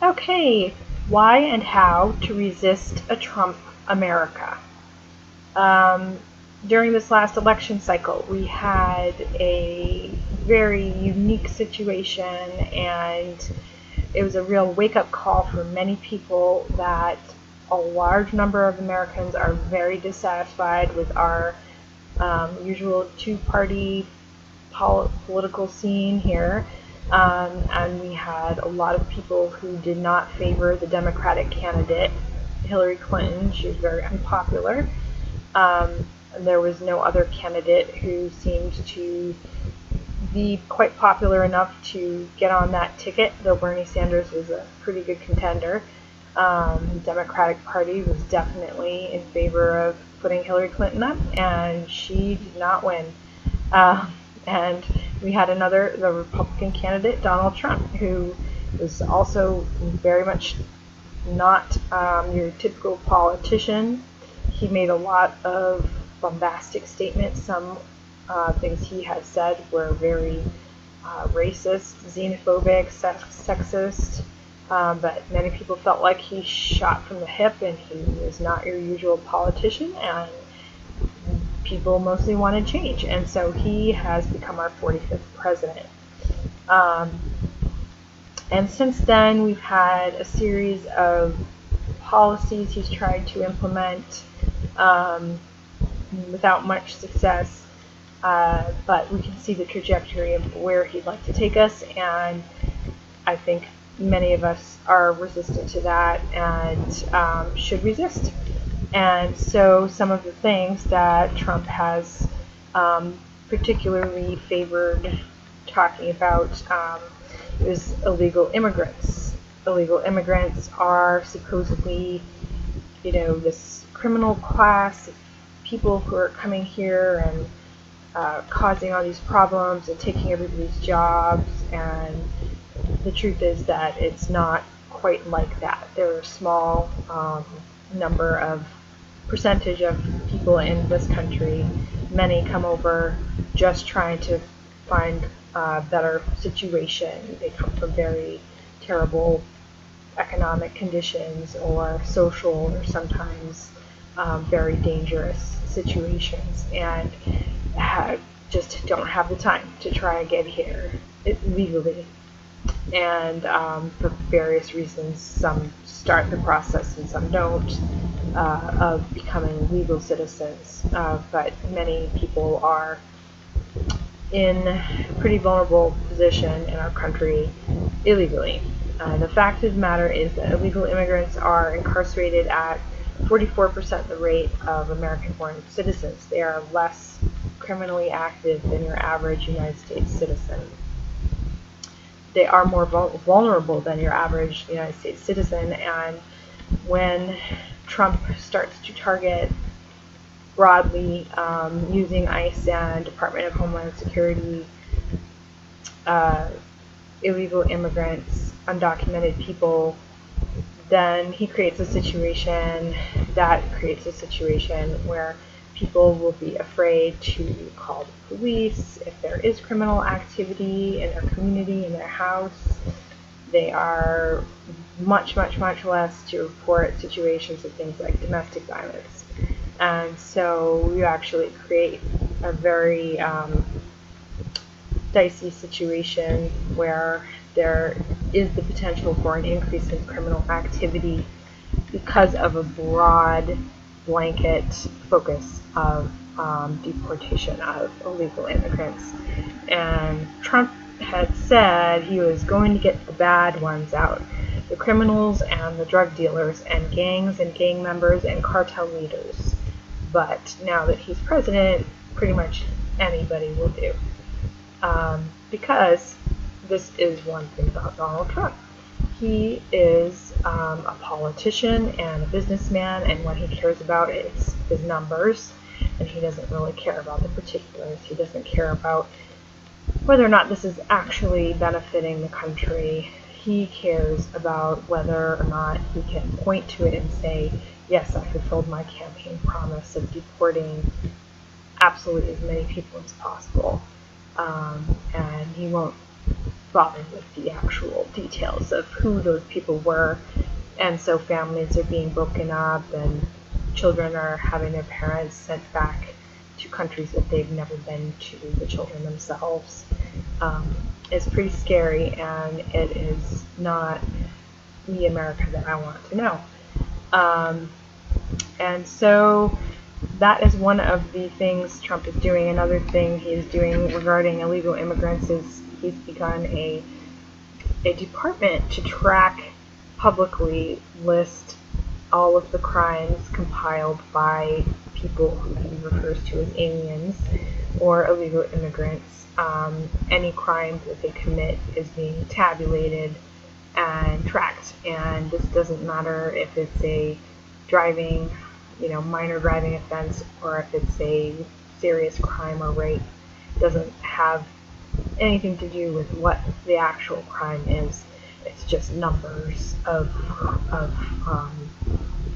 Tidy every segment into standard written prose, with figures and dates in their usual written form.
Okay, why and how to resist a Trump America. Um, During this last election cycle, we had a very unique situation, and it was a real wake-up call for many people that a large number of Americans are very dissatisfied with our usual two-party political scene here. And we had a lot of people who did not favor the Democratic candidate, Hillary Clinton. She was very unpopular. And there was no other candidate who seemed to be quite popular enough to get on that ticket, though Bernie Sanders was a pretty good contender. The Democratic Party was definitely in favor of putting Hillary Clinton up, and she did not win. And we had the Republican candidate, Donald Trump, who was also very much not your typical politician. He made a lot of bombastic statements. Some things he had said were very racist, xenophobic, sexist, but many people felt like he shot from the hip and he was not your usual politician, and people mostly wanted change, and so he has become our 45th president. And since then, we've had a series of policies he's tried to implement without much success, but we can see the trajectory of where he'd like to take us, and I think many of us are resistant to that and should resist. And so some of the things that Trump has particularly favored talking about is illegal immigrants. Illegal immigrants are supposedly, this criminal class of people who are coming here and causing all these problems and taking everybody's jobs. And the truth is that it's not quite like that. There are a small percentage of people in this country. Many come over just trying to find a better situation. They come from very terrible economic conditions or social or sometimes very dangerous situations, and just don't have the time to try and get here legally. And for various reasons, some start the process and some don't of becoming legal citizens. But many people are in a pretty vulnerable position in our country illegally. The fact of the matter is that illegal immigrants are incarcerated at 44% the rate of American-born citizens. They are less criminally active than your average United States citizen. They are more vulnerable than your average United States citizen, and when Trump starts to target broadly using ICE and Department of Homeland Security, illegal immigrants, undocumented people, then he creates a situation where people will be afraid to call the police if there is criminal activity in their community, in their house. They are much, much, much less to report situations of things like domestic violence. And so you actually create a very dicey situation where there is the potential for an increase in criminal activity because of a broad blanket focus of deportation of illegal immigrants. And Trump had said he was going to get the bad ones out, the criminals and the drug dealers and gangs and gang members and cartel leaders. But now that he's president, pretty much anybody will do. Because this is one thing about Donald Trump. He is a politician and a businessman, and what he cares about is his numbers, and he doesn't really care about the particulars. He doesn't care about whether or not this is actually benefiting the country. He cares about whether or not he can point to it and say, yes, I fulfilled my campaign promise of deporting absolutely as many people as possible. And he won't bother with the actual details of who those people were. And so families are being broken up, and children are having their parents sent back to countries that they've never been to, the children themselves. It's pretty scary, and it is not the America that I want to know. And so that is one of the things Trump is doing. Another thing he is doing regarding illegal immigrants is he's begun a department to track, publicly list all of the crimes compiled by people who he refers to as aliens or illegal immigrants. Any crime that they commit is being tabulated and tracked, and this doesn't matter if it's a minor driving offense, or if it's a serious crime or rape. It doesn't have anything to do with what the actual crime is. It's just numbers of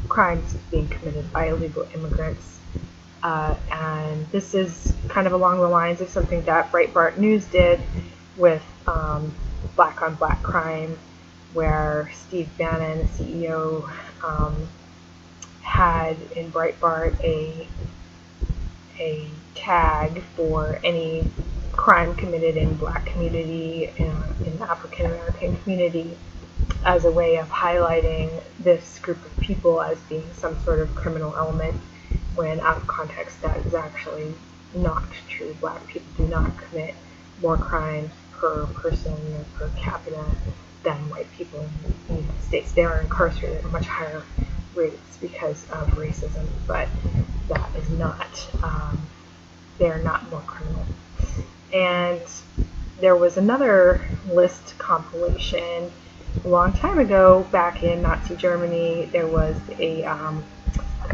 crimes being committed by illegal immigrants. And this is kind of along the lines of something that Breitbart News did with black on black crime, where Steve Bannon, the CEO, had in Breitbart a tag for any crime committed in black community, in the African American community, as a way of highlighting this group of people as being some sort of criminal element, when out of context that is actually not true. Black people do not commit more crimes per person or per capita than white people in the United States. They are incarcerated at much higher rates because of racism, but that is not, they're not more criminal. And there was another list compilation a long time ago, back in Nazi Germany. There was a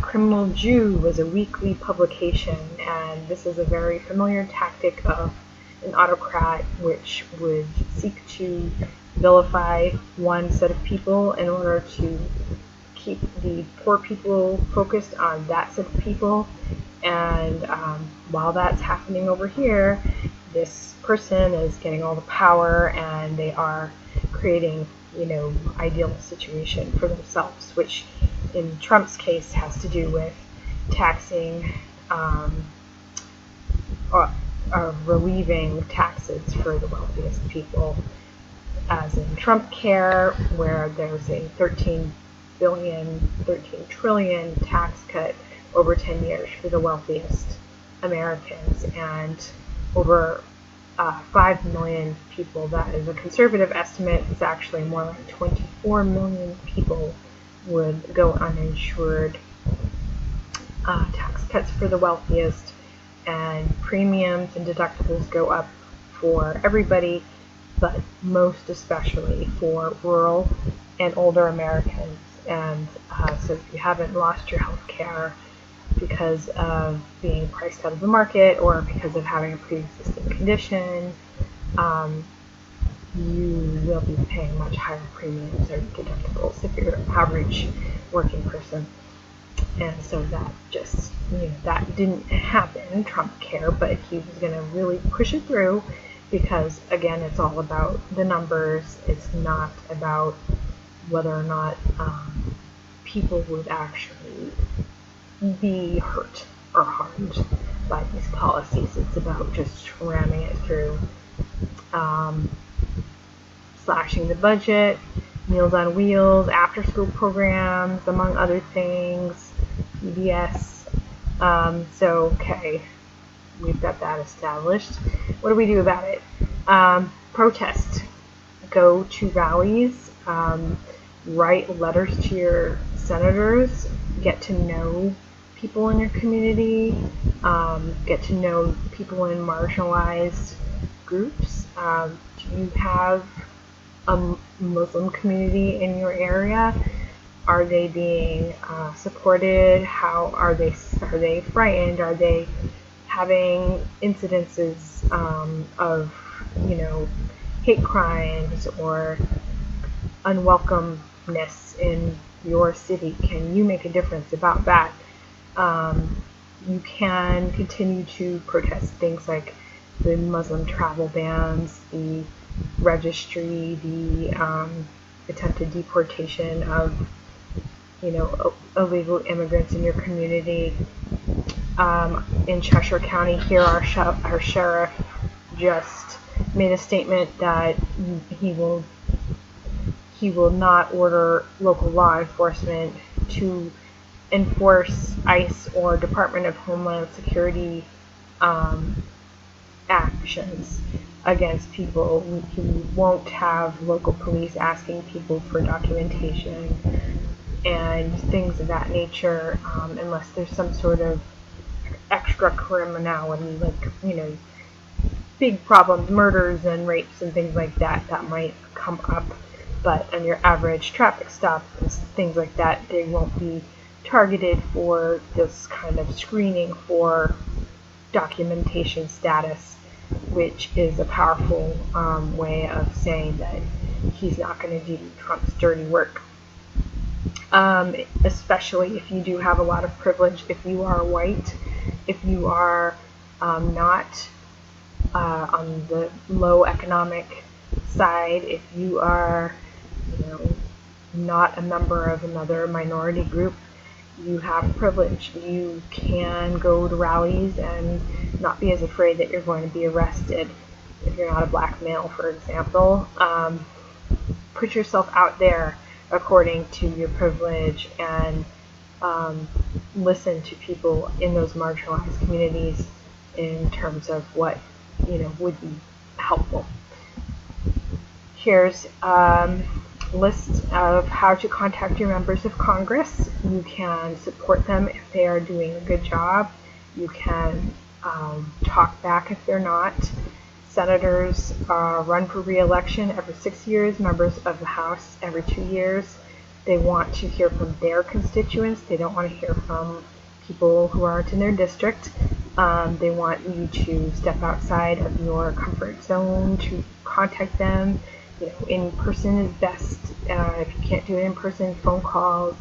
Criminal Jew was a weekly publication, and this is a very familiar tactic of an autocrat, which would seek to vilify one set of people in order to keep the poor people focused on that set of people. And while that's happening over here, this person is getting all the power, and they are creating, ideal situation for themselves, which in Trump's case has to do with taxing or relieving taxes for the wealthiest people, as in Trump Care, where there's a 13 trillion tax cut over 10 years for the wealthiest Americans, and over 5 million people. That is a conservative estimate. It's actually more like 24 million people would go uninsured. Tax cuts for the wealthiest, and premiums and deductibles go up for everybody, but most especially for rural and older Americans. And so if you haven't lost your health care because of being priced out of the market, or because of having a pre-existing condition, you will be paying much higher premiums or deductibles if you're an average working person. And so that just, that didn't happen, Trump Care, but he was going to really push it through, because, again, it's all about the numbers. It's not about whether or not people would actually be hurt or harmed by these policies. It's about just ramming it through. Slashing the budget, Meals on Wheels, after-school programs, among other things, PBS. Okay, we've got that established. What do we do about it? Protest. Go to rallies. Write letters to your senators. Get to know people in your community. Get to know people in marginalized groups. Do you have a Muslim community in your area? Are they being supported? How are they frightened? Are they having incidences of hate crimes or unwelcomeness in your city? Can you make a difference about that? You can continue to protest things like the Muslim travel bans, the registry, the attempted deportation of illegal immigrants in your community. In Cheshire County here, our sheriff just made a statement that he will not order local law enforcement to enforce ICE or Department of Homeland Security actions against people. He won't have local police asking people for documentation and things of that nature, unless there's some sort of extra criminality, like, big problems, murders and rapes and things like that might come up. But on your average traffic stop and things like that, they won't be targeted for this kind of screening for documentation status, which is a powerful way of saying that he's not going to do Trump's dirty work. Especially if you do have a lot of privilege, if you are white, if you are not on the low economic side, if you are not a member of another minority group, you have privilege. You can go to rallies and not be as afraid that you're going to be arrested if you're not a black male, for example. Put yourself out there according to your privilege, and listen to people in those marginalized communities in terms of what would be helpful. Here's a list of how to contact your members of Congress. You can support them if they are doing a good job. You can talk back if they're not. Senators run for re-election every 6 years, members of the House every 2 years. They want to hear from their constituents. They don't want to hear from people who aren't in their district. They want you to step outside of your comfort zone to contact them. In person is best. If you can't do it in person, phone calls,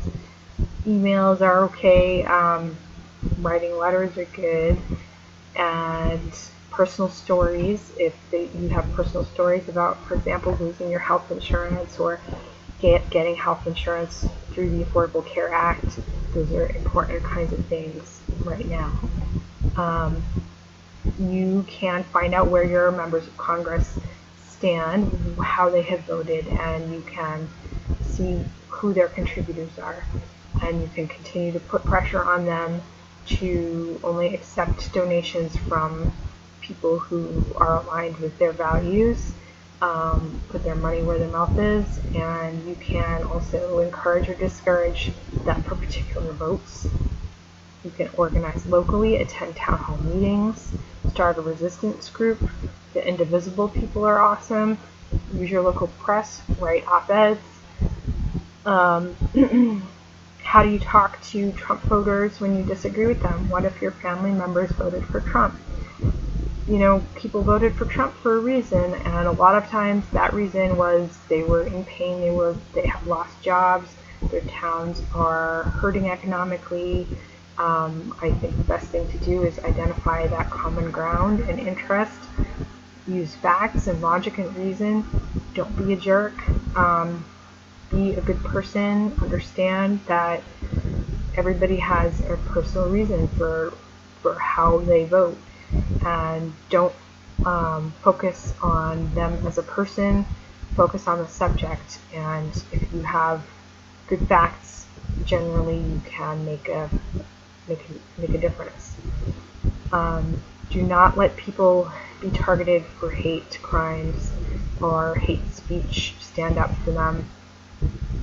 emails are okay. Writing letters are good. And personal stories, if you have personal stories about, for example, losing your health insurance or getting health insurance through the Affordable Care Act, those are important kinds of things right now. You can find out where your members of Congress stand, how they have voted, and you can see who their contributors are. And you can continue to put pressure on them to only accept donations from people who are aligned with their values, put their money where their mouth is, and you can also encourage or discourage them for particular votes. You can organize locally, attend town hall meetings, start a resistance group. The Indivisible people are awesome. Use your local press, write op-eds. How do you talk to Trump voters when you disagree with them? What if your family members voted for Trump? People voted for Trump for a reason, and a lot of times that reason was they were in pain, they have lost jobs, their towns are hurting economically. I think the best thing to do is identify that common ground and interest. Use facts and logic and reason. Don't be a jerk. Be a good person. Understand that everybody has a personal reason for how they vote. And don't focus on them as a person. Focus on the subject. And if you have good facts, generally you can make a difference. Do not let people be targeted for hate crimes or hate speech. Stand up for them.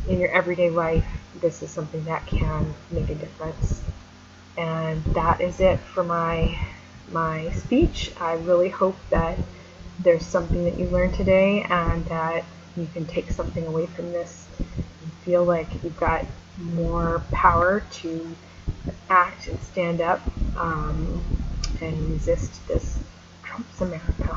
In your everyday life, this is something that can make a difference. And that is it for my speech. I really hope that there's something that you learned today and that you can take something away from this and feel like you've got more power to act and stand up and resist this Trump's America.